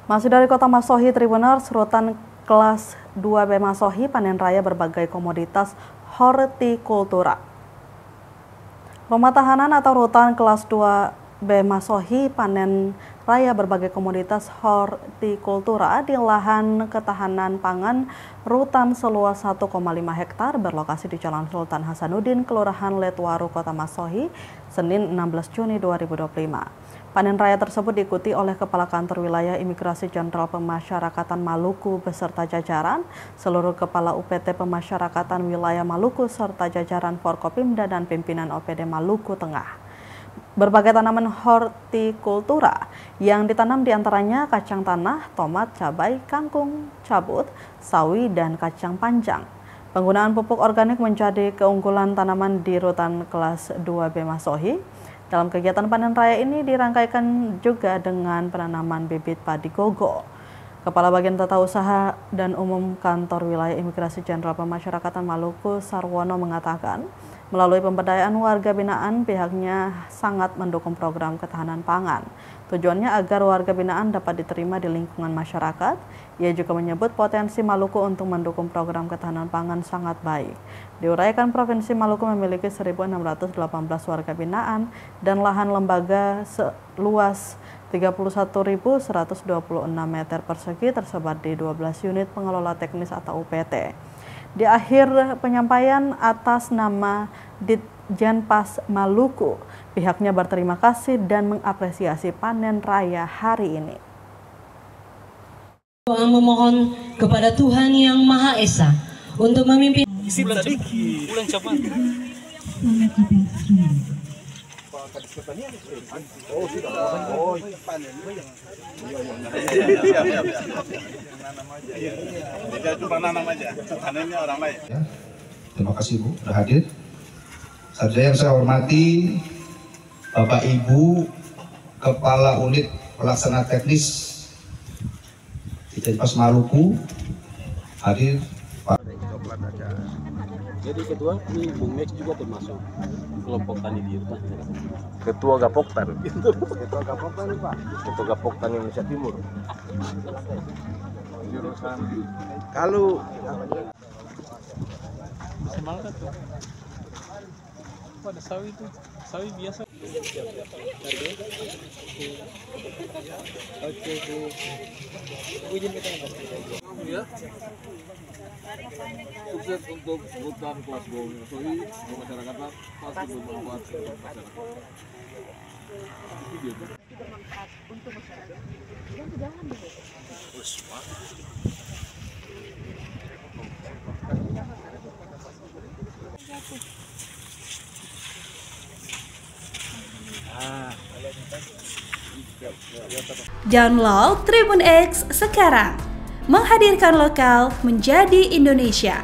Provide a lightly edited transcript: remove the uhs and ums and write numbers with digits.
Masih dari Kota Masohi, Tribuners, rutan kelas 2B Masohi panen raya berbagai komoditas hortikultura. Rumah tahanan atau rutan kelas 2B Masohi panen raya berbagai komoditas hortikultura di lahan ketahanan pangan rutan seluas 1,5 hektar berlokasi di Jalan Sultan Hasanuddin, Kelurahan Letwaru, Kota Masohi, Senin 16 Juni 2025. Panen raya tersebut diikuti oleh Kepala Kantor Wilayah Imigrasi Jenderal Pemasyarakatan Maluku beserta jajaran, seluruh Kepala UPT Pemasyarakatan Wilayah Maluku serta jajaran Forkopimda dan pimpinan OPD Maluku Tengah. Berbagai tanaman hortikultura yang ditanam diantaranya kacang tanah, tomat, cabai, kangkung, cabut, sawi, dan kacang panjang. Penggunaan pupuk organik menjadi keunggulan tanaman di rutan kelas 2B Masohi. Dalam kegiatan panen raya ini dirangkaikan juga dengan penanaman bibit padi gogo. Kepala Bagian Tata Usaha dan Umum Kantor Wilayah Imigrasi Jenderal Pemasyarakatan Maluku, Sarwono, mengatakan, melalui pemberdayaan warga binaan, pihaknya sangat mendukung program ketahanan pangan. Tujuannya agar warga binaan dapat diterima di lingkungan masyarakat. Ia juga menyebut potensi Maluku untuk mendukung program ketahanan pangan sangat baik. Diuraikan Provinsi Maluku memiliki 1.618 warga binaan dan lahan lembaga seluas 31.126 meter persegi tersebar di 12 unit pengelola teknis atau UPT. Di akhir penyampaian atas nama Ditjenpas Maluku, pihaknya berterima kasih dan mengapresiasi panen raya hari ini. Doa memohon kepada Tuhan Yang Maha Esa untuk memimpin. Bulan cepat. Terima kasih Bu sudah hadir. Saudara yang saya hormati, Bapak Ibu Kepala Unit Pelaksana Teknis Ditjenpas Maluku hadir. Jadi ketua ini Bung Mek juga termasuk kelompok tani di Rutan. Ketua Gapoktan. Ketua Gapoktan nih Pak. Ketua Gapoktan Indonesia Timur. Kalau semangat tuh. Ada sawi itu, sawi biasa. Oke, Bu. Izin kita ya. Sukses untuk rutan kelas 2 Masohi, masyarakat pasti bermanfaat untuk masyarakat. Bermanfaat untuk masyarakat. Dan jangan dulu. Download Tribun X sekarang, menghadirkan lokal menjadi Indonesia.